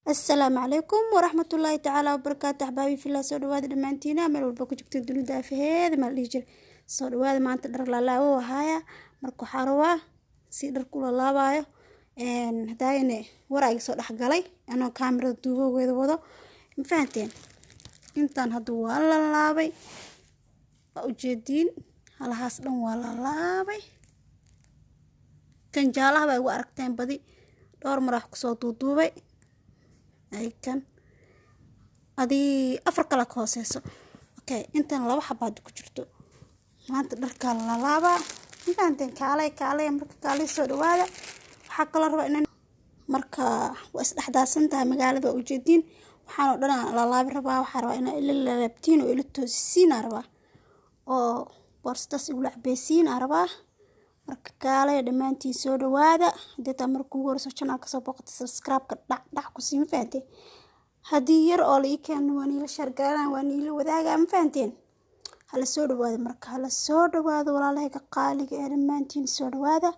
السلام عليكم ورحمة الله تعالى وبركاته. أحبابي في الله سو dhawaada dhamaantiina meel walba ku joogteen dunida afheeda ma dhihi jir soo dhawaada maanta dhar la laabo haya marka waxaa rabaa si dhar kula laabayo hadaayne warayga soo dhax galay anoo kaamirada duubaweeda wado ma fahanteen intaan haduu waa la laabay u jeedin halahaas dhan waa la laabay kan jaalaha bay ugu aragteen badi dhowr mar wax ku soo duuduubay aykan adii afar kala ka hooseyso okay intan laba xabaad ku jirto maanta dharka la laaba intaan kaalay marka kaalay soo dhawaada waxa kala rabaa inaan marka waa isdhaxdaasan tahay magaalada u jeedin waxaan oo dhan la laabi rabaa waxa rabaa inaan ila laabtiin oo ila toosiin rabaa oo borstas ugu lacbeysiin rabaa marka kaalay dhamaantiin soo dhawaada hadii markuu horso channel ka soo booqato subscribe ka dhac ku siin faantay hadii yar oo la keen wani la share garan wani la wadaaga ma faanteen hala soo dhawaada marka hala soo dhawaado walaalahay ka qaaliga ee dhamaantiin soo dhawaada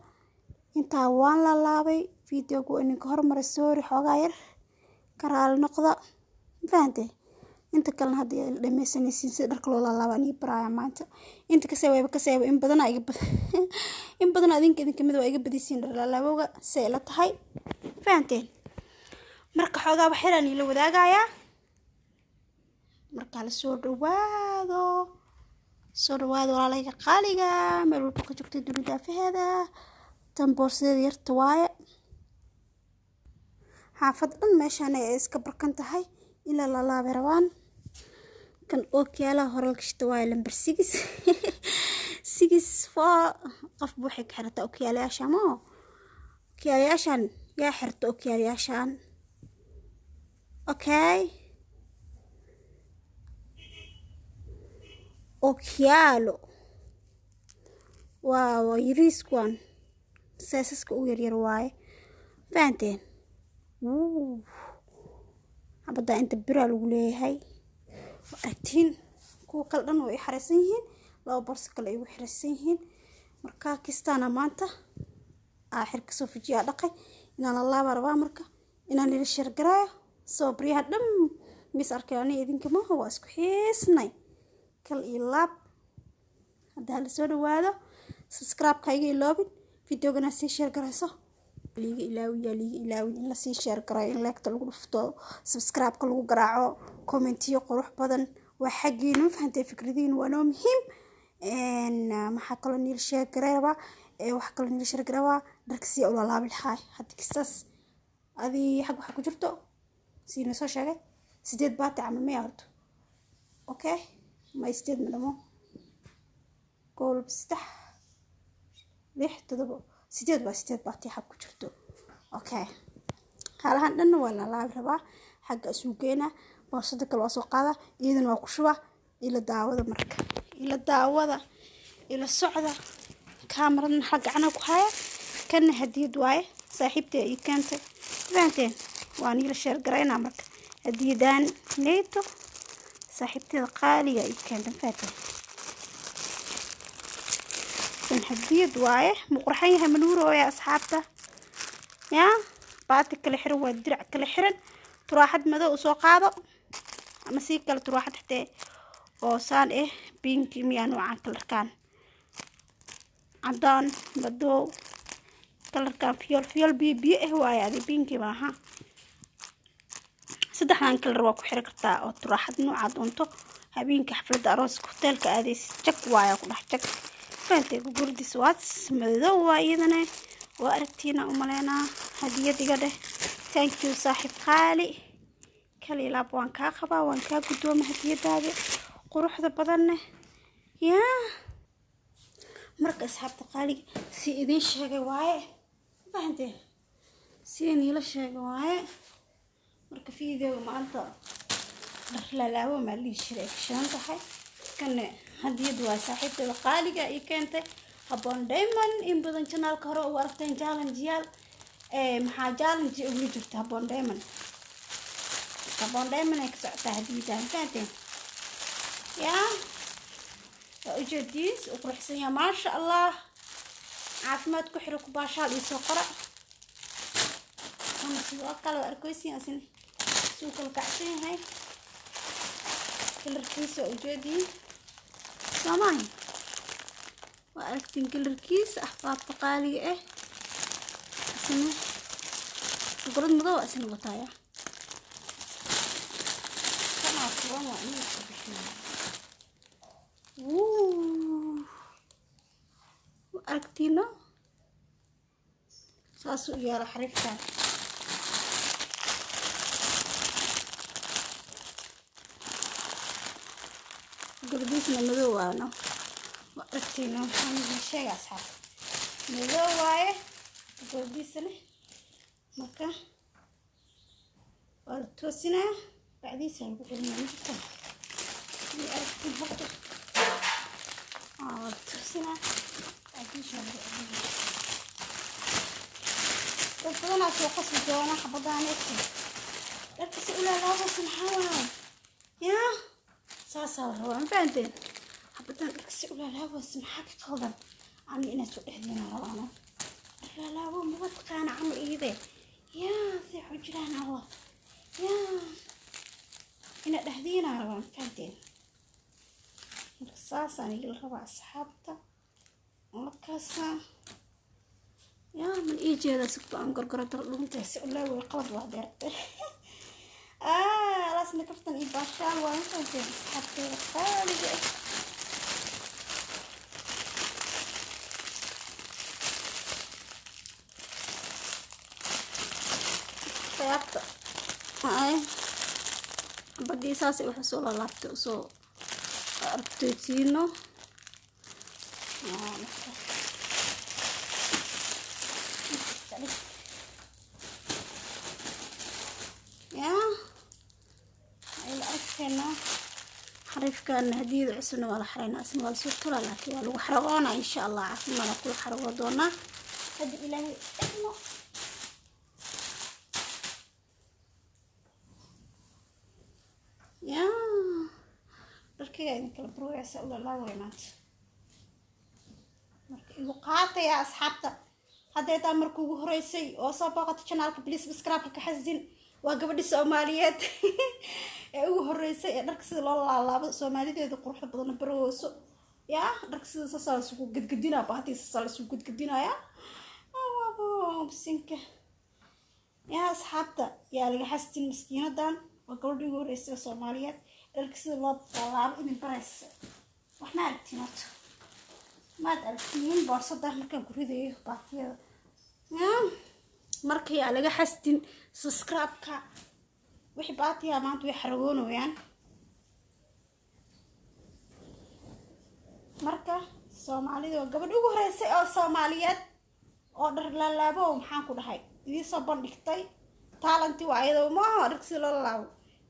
inta waan la laabay video-gu inka hormar soo xoogaa yar karaal noqdo faantay inta kale hadii ay dhameysanaysay si dharka loo laaban iyo baraaya maanta inta ka saweeyba in badan ay in badan idinka mid waa iga badisiin dhar laabowga say la tahay faanteen marka xoogaa waxaan ila wadaagaya marka la soo dhawaado walaalayga qaaliga meel walba ka joogtay dunida afheeda tan boorsadeeda yarta waaye xaafad dhan meeshaan ay iska barkan tahay ila la laabay rabaan kan ookiyaala hore gashta waa lambar 6 qof buuxi ka xirta ookiyaalayaashan ookiyaalayaashan yaa xirta ookiyaalayaashan okay ookiyaalo waaw yiriiskan saasaska u yar waaye faanteen abada inta bira lagu leeyahay waatiin kuwa kala dhan way xariisan yihiin laba borso kale ay xiriirsan yihiin marka kistaana maanta aaxirka soo fujiya dhaqay inaan la laaba rabaa marka inaan ila share garaayo soo briya dham mis arkayni idinka ma waa isku xiisnay kal ilaab hadaa la soo dhawaado subscribe ka iga iloobin video-gana si share garayso liiga ilaawi in la si share garay in like lagu dhufto subscribe ka lagu garaaco comment-iyo qurux badan waa xaqiin ma fahantay fikradiin waa noo muhiim maxaa kale niil share gareeba wax kale niil share gareeba dharkasi oo la laabil haay hadii kisaas adii xaq waxa ku jirto siina soo sheegay 8 baati ama ma yarto okay ma 8 madamo gool 3 8 baati xaq ku jirto okay halahan dhan waa la laabi rabaa xagga suuqeena boorsada kale waa soo qaada iyadana waa ku shuba ila daawada marka ila socda kaamiradan xagga ana ku haya kana hadiyad waaye saaxiibtay ay keentay faanteen waan ila share garayna marka hadiyadan neeto saaxiibtay qaaliga ay keentay faanteen tan hadiyad waaye muqraxan yahay manuuro ya asxaabta ya baati kala xiran waa dirac kala xiran turaaxad madow soo qaado ama si kala turaaxad xitee oo saan pinki miyaan noocan kalarkan cadaan madow kalarkan fiol biyo waaye pinki maaha saddexdan kalar waa ku xiran kartaa oo turaaxad nooca doonto habeenka xafladda arooska hotelka aadays jag waaye ku dhax jag faantay gurdis waad madow waayadana waa aragtiina u maleena hadiyad iga dheh thank you saaxiib qaali kali laab waan ka qabaa waan ka gudoomo hadiyadaada quruxda badan ya marka asxaabta qaali si idin sheegay waaye faantay si ila sheegay waaye marka video maanta la laabo ma li shiray shan tahay kan hadiyad waa saaxiibtada qaaliga ay keentay habon diamond in badan channel-ka hore u aragteen challenge-yaal maxaa challenge ugu jirta habon diamond ay ka socotaa hadiyadan faanteen ya ujeedis u qurxsan ya maasha Allah caafimaad ku xiro ku baashaal iyo soo qora ama sidoo kale arkaysiin asin سوق الكعسين هاي كل ركيس وجدي سامعين وأكتين كل ركيس أحباب بقالي إيه أسمه قرد مضوء أسمه بطايا كما أصلا وأني وأكتينه ساسو يا حريفتان قرديسنا مذوانه وأكتينه محمد الشيء أصحاب مذواي قرديسنا مكة والتوسنا بعدين سنقولنا نجتمع أكتين حقه والتوسنا بعدين سنقولنا فأنا أتوقف الجوانا حبضان أكتين لكن أولا لا بس نحاول يا ساسا هو فهمتين حبضان لكن أولا لا بس محاك قلبا عمي إنا سؤالنا روانا لا هو مبتقان عمي إيدي يا ذي حجران الله يا إنا دهدينا روانا فهمتين ساسا نيجي ربع أصحابته ومكاسا يا من إيجي هذا سكتو عن قرقرة ترلون تحسي الله ويقلب واحد يرتل راسنا كفتن إباشال وانتو في حتى خالي طيبت معي بدي ساسي وحصول اللابت وصو أرتوتينو يا الأكلنا حريف كان هديد عسنا ولا حرينا اسمه ولا سكر لكن ولا حرقونا إن شاء الله عسنا ولا كل حرقونا هدي إلهي إحنا يا بركي إنك البروع سأل الله وينات وقعت يا أصحابته هذا تأمرك وهريسي وصابقة شنالك بليس بسكرابك كحزين وقبل السوماليات وهريسي ركز الله السوماليات قروح بدنا بروسو يا ركز سال سوق قد قدينا بعدي سال سوق قد قدينا يا بسنك يا أصحابته يا اللي حستي المسكينة دان وقبل الهريسي السوماليات ركز الله إن بريس وإحنا عرفتينات ما تعرفين بورصة مركب كوريدي بعطيه markii aan laga xastin subscribe-ka wixii baatiya maanta way xaragoonayaan marka Soomaalida waa gabadh ugu horeysay oo Soomaaliyeed oo dhar la laabo maxaan ku dhahay idin soo bandhigtay talent waa iyadoo ma aragsi la laabo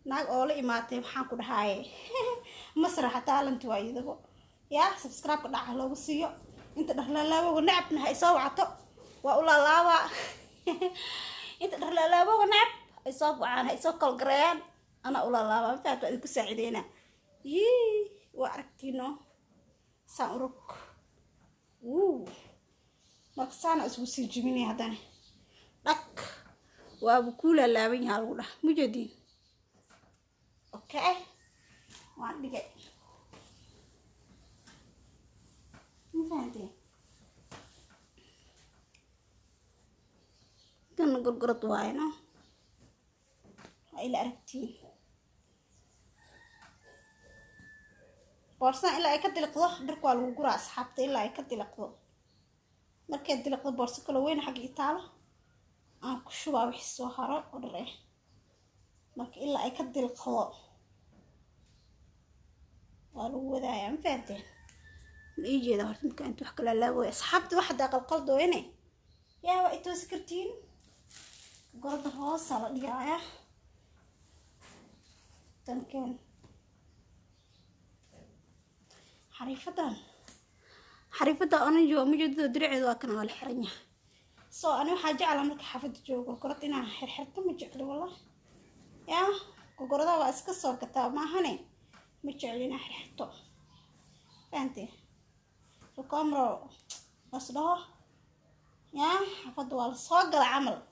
naag oo la imaatay maxaan ku dhahay masraxa talent waa iyadoo ya subscribe-ka dhaca loogu siiyo inta dhar la laabo nacabna hay soo wacato waa u la laaba انت لا لا بو نعب يصاب عن يسوق القران انا اقول الله ما فات ادك ساعدينا يي واركتينو ساورك مقصانا اسو سجميني هداني دك وابو كولا لابن يالودا مجدين اوكي وعندي جاي فهمتي كان قرقرط واينا إلى أركتين بورصة إلا أكد لقضة بركوا الوقرا أصحابتي إلا أكد لقضة مركي أدي لقضة بورصة كلا وين حق إيطالة كشوبا وحسوا هراء ودريه مركي إلا أكد لقضة والو ذا يا مفاتين الإيجي ذا هرتم كانت وحكي للاوي أصحابتي واحدة قلقل دويني يا وقتو سكرتين قرد الراس على الجاية تنكين حريفة أنا جو مجد درعي ذاكنا والحرنية أنا حاجة على ملك حافظ جو قرد إنا حرحرت مجعل والله يا قرد واسك الصور كتاب ما هني مجعلنا حرحرتو فانتي الكاميرا أصلها يا حفظ والله صاق العمل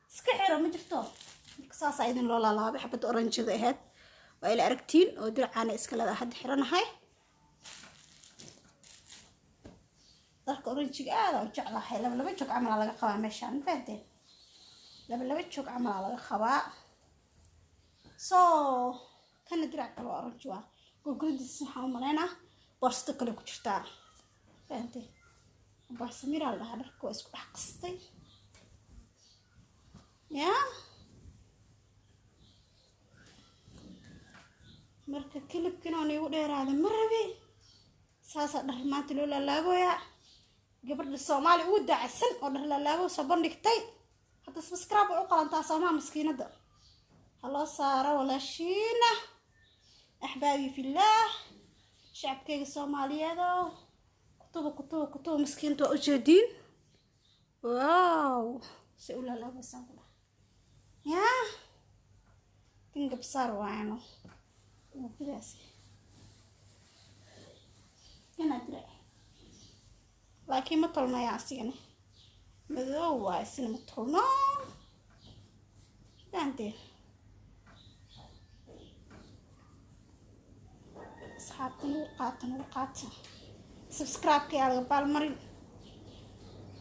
سكحرة ما جفتوه saas idin loo laalaabay xabad oranjada ahayd waa ila aragtiin oo dircaana iska leedahay hadda xiranahay darka oranjiga aad u jeclahay laba joog camal laga qabaa meeshaan fahanteen laba joog camal laga qabaa kana dirac kale oranji waa gurgurdiis waxaan u maleynaa boorsto kale ku jirtaa fahanteen boorso miraa la dhahaa dharka waa isku dhex qastay yaa marka kilibkina aan igu dheeraada ma rabi saasa dhar maanta loo laalaaboyaa gabadha Soomaali ugu dacsan oo dhar laalaabo soo bandhigtay hadda subscribe u qalantaa Soomaa miskiinada hallo saara walaashiina ahbaabi fillah shacabkayga Soomaaliyeed kutuba miskiinta waa u jeedin wow si u laalaabo saanta yaa tinga bsar waano وكذا أنا أدري لكن ما طلنا يا عسيني مذوع السنة ما طلنا دانتي أصحابتنا وقاتنا سبسكرايب كي على بالمرين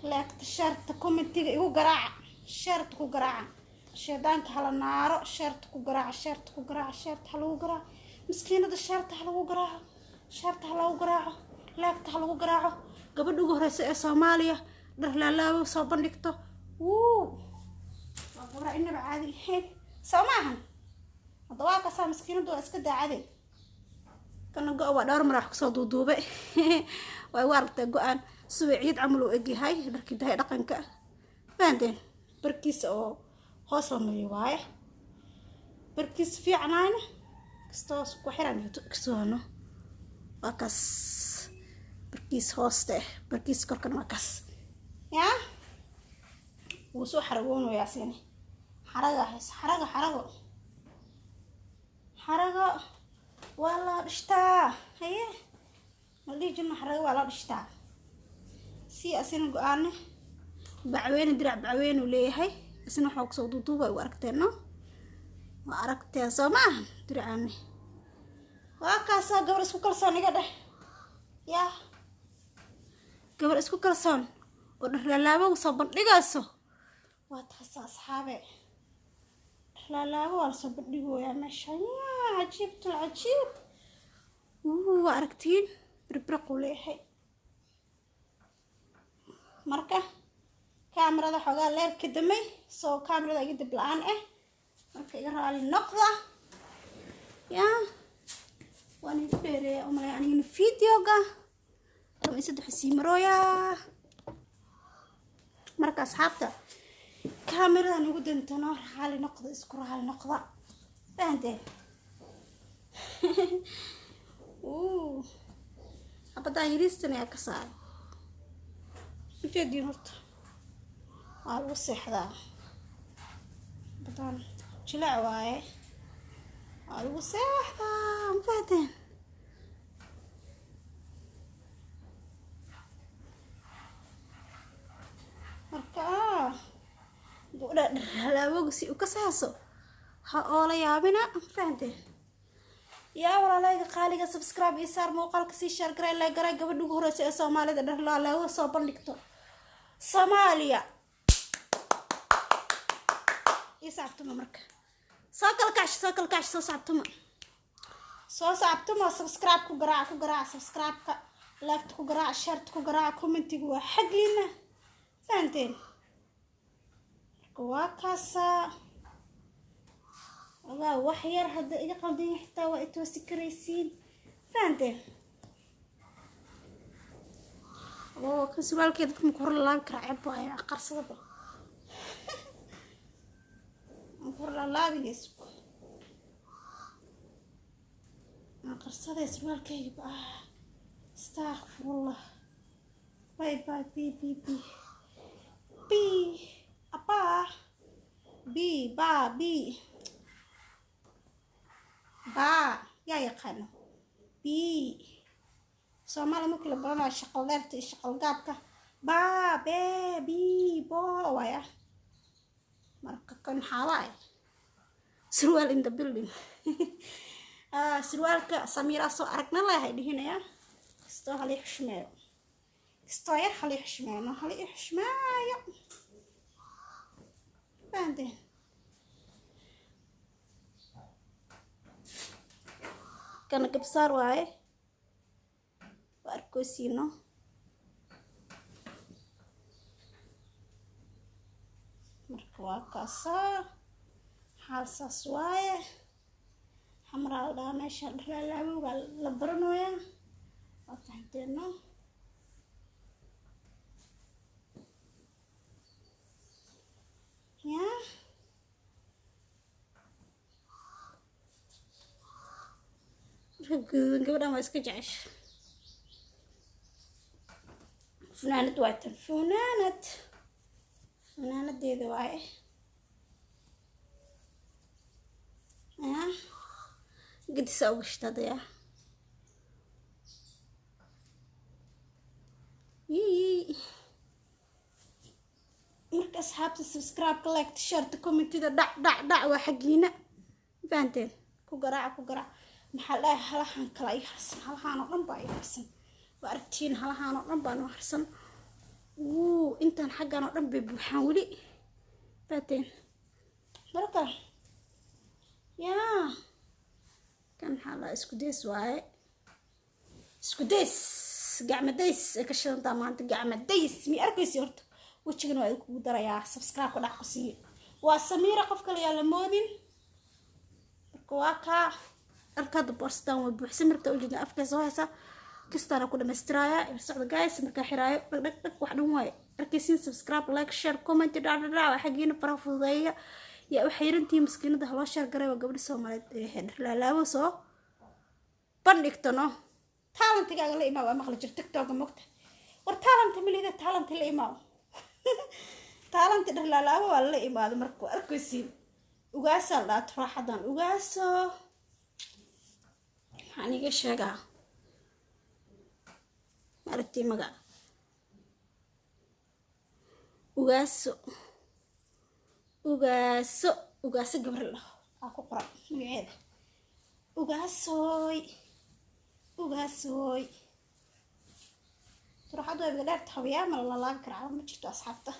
لايك تشارت كومنتي يو قراعة شارت كو قراعة شيطانك على النار شارت كو قراعة حلو قراعة مسكينة الشارت حلو قراعة لاكت حلو قراعة قبل وهرسة Soomaaliya در لا soo bandhigto وقرا إنه بعادي هيك سماهن الضواء كسر مسكينة دو إسكت عادي كنا جوا دار مراح كسر دوبة ووارد جوان سويعيد عملوا إجي هاي لكن ده رقم كا بعدين بركيس أو خاصة مليواي بركيس في عناية كستاس كحراني كسوانو وكاس بركيس هاسته بركيس كركن وكاس يا وسو حرقون وياسيني حرقة والله بشتا هي مالي جنة حرقة والله بشتا سي أسين قاني بعوين درع بعوين وليه هاي أسين حوق صوتو طوبة وأركتنا وأركتها سماه درعاني وأكاسا قبل اسكو كرسون يقدر يا قبل اسكو كرسون ونحلالابا وصبر لقاسو واتحسى أصحابي حلالابا وصبر لقو يا ماشا يا عجيب العجيب وأركتين بربرقوا ليحي مركة كاميرا ذا حقا لير كدمي كاميرا ذا يدب الآن مركة يقرأ لي النقضة يا وأنا بيري أمري يعني فيديوغا لما يسدو حسي مرويا مركا أصحابتا كاميرا نقود انت نار حالي نقضة اسكرا حالي نقضة فهمتين أبدا يريستني أكساي جدي نرت على الوسح ذا بدان جلع واي على الوسح ذا مفاتن مركا بودا لا بوغسي وكساسو ها اولا يابنا مفاتن يا ولا لايك قاليga subscribe isaar muuqaalka si share garay la garay gabadha ugu horeysa ee Soomaalida dhar la soo bandhigto Soomaaliya isaabtuma marka soo kalkaash soo saabtuma subscribe ku garaac subscribe ka like ku garaac share ku garaac commentiga waa xaqiina faanteen waa kaasa والله وحير هذا إذا قاعدين يحتوى إتوسي كريسين فهمتين والله كسبال كده مكور الله كرعب وهي قرص ضبط مكور الله بيسك قرص هذا سبال كده استغفر الله باي باي بي أبا بي با يا يقانو بي سومالي ممكن لبرانا شقل دارتي شقل قابكا با بي بي بو ويا مركا كن حواي surwaal in the building. Surwaalka Samira soo aragna leeyahay dhihinaya istoo hal xishmeeyo istoo yar hal xishmeeyo hal xishmeeyo bande kana kabsaar waaye arkosiino marka waa kaasa xaalsaas waaye xamraa dhaa meesha dhalaalaabuga la baranooya waa fahanteeno ya gudan gabadhan waa iska jecesha funaanad waa tan funaanadeeda waaye ya gidisa uga shtaadaya marka asxaabta subscribe like share comment-ida dhac waa xagiina faanteen ku garaac maxaa dhahay halahan kala ay harsan halahan oo dhan baa ay harsan waa aragtiin halahan oo dhan baa harsan intaan xaggan oo dhan bay buuxaan weli faanteen marka yaa kan xala isku dees waaye isku dees gacmadays ka shidanta maanta gacmadays mi arkaysi horta wajigan waa ku darayaa subscribe ku dhac ku sii waa Samira qof kale yaa la moodin marka waa ka arkada borstaan way buuxsan marka u jeedna afka soo haysa kastana ku dhameystiraya socda guys marka xiraayo dhag wax dhan way arkaysiin subscribe like share comment dhac xagiina faraha fududeeya يا وحيرنتي مسكينة ده هلا شهر قريبا قبل سومالي هاد لا وصو بنكتنو تالنت قال لي ما مخلج تيك توك مقت ور تالنت ملي ده تالنت لي ما تالنت ده لا ولا ما مركو اركسين وغاسل لا تراحدان وغاسو يعني قشقا عرفتي مقا وغاسو ugaaso gabar la aa ku qoran magaceeda ugaasoy turaxadu ay dheer tahay ma la laag karaa ma jirto asxaabta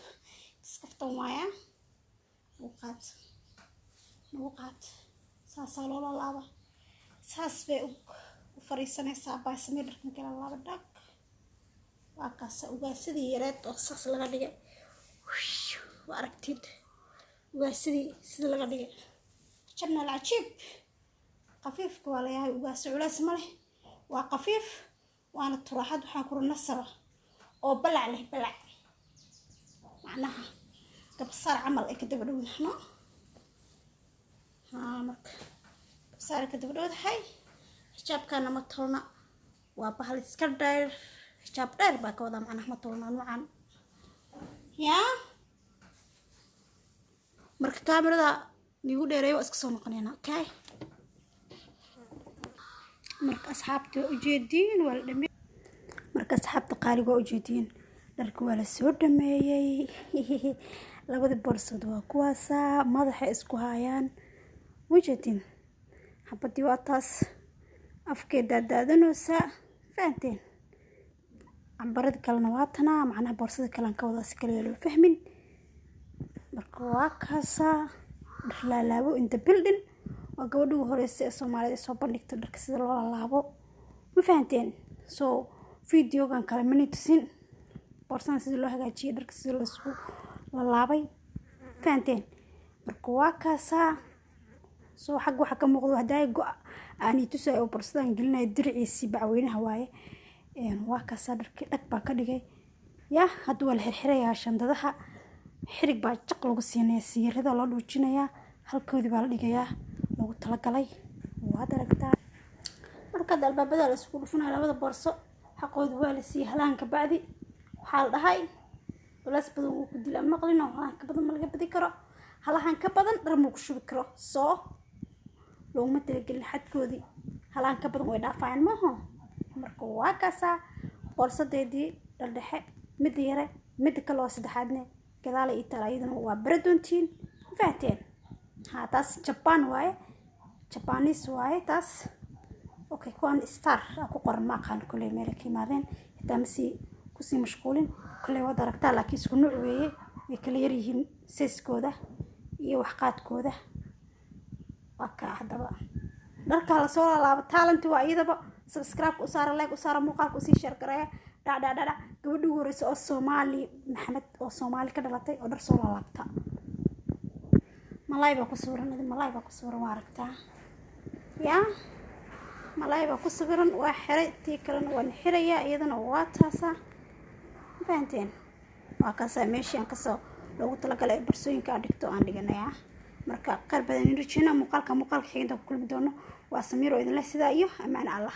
iskaftan waaya nuqaad saasa loo laaba saas bay u fariisanaysaa baa sameeyay kala laba dhag waa kaasa ugaasadii yareed oo saas laga dhigay waa aragtid واسدي سيد laga dhigay channel عجيب خفيف wala yahay ugaas culays ma leh waa qafiif waana turaxad waxa ku nasaba oo balac leh balac macnaha kabsar amal ay ka daba dhawayno marka kabsar ka daba dhawahay xijaabkana ma tolna waa bahal iska dheer xijaab dheer baa ka wada macnaha ma tolna nuucan ya marka kaamirada nigu dheereeyo iska soo noqonayna okay marka asxaabta u jeedin wala dhameeyay marka asxaabta qaaliga u jeedin dharka wala soo dhameeyay labada borsad waa kuwaasa madaxa isku hayaan wajeedin habadii waa taas afkeeda daadanoosa faanteen ambarada kalena waa tana macnaha borsada kale ka wada si kale loo fahmin marka waa kaasa dhalalaabo inta building waa gabadhu horeysa ee Soomaalida soo bandhigta dharka sida loo laabo ma fahanteen so videogan kale minitusin borsan sida loo hagaajiyo dharka sida loo isku laabay fahanteen marka waa kaasa so xaq waxa ka muuqdo haday aan tusay oo borsan gelinay dirciisi bacweynaha waaye waa kaasa dharka dhag baa ka dhigay ya haduu la xirxirayaa shandadaha xirig baa jaq lagu siinay siirada loo dhuujinaya halkoodii baa la dhigayaa lagu tala galay waa daragtaa marka albaabada la isku dhufanay labada borso xaqooda waa la sii halaanka bacdi waxa la dhahay walaas badan uu ku dilaa maqlino halaanka badan ma laga badi karo halaanka badan dhar ma ku shubi karo soo looma talagelin xadkoodii halaanka badan way dhaafayaan maaha marka waa kaasa borsadeedii dhaldhexe mid yare mid kale oo saddexaadne gadaal ay taala iyadana waa baradontiin faateen ها تاس جابان واي جابانيس واي تاس اوكي كون ستار اكو قرن ما قال كل ملكي مادين تامسي كسي مشغولين كل ودا ركتا لكن اسكو نوع ويه كلا يريهن سيسكودا iyo waxqaadkooda waka hadaba dharka la soo laabo talent waa iyadaba subscribe u saar like u saar muuqaalka si share gareeya gabadhu horeyso oo Soomaali Maxamed oo Soomaali ka dhalatay oo dhar soo laabta malay ba ku suran waaragtaa ya malay ba ku suran waa xiray tii kalena waa xiraya iyadana waa taasa faanteen waa ka sameeyay ka soo loogu talagalay bursooyinka dhigto aan dhiganaya marka qalbadan inuu jina muuqaalka xigta ku kulmi doono waa Samiir oo idin leh sida iyo amaan Allah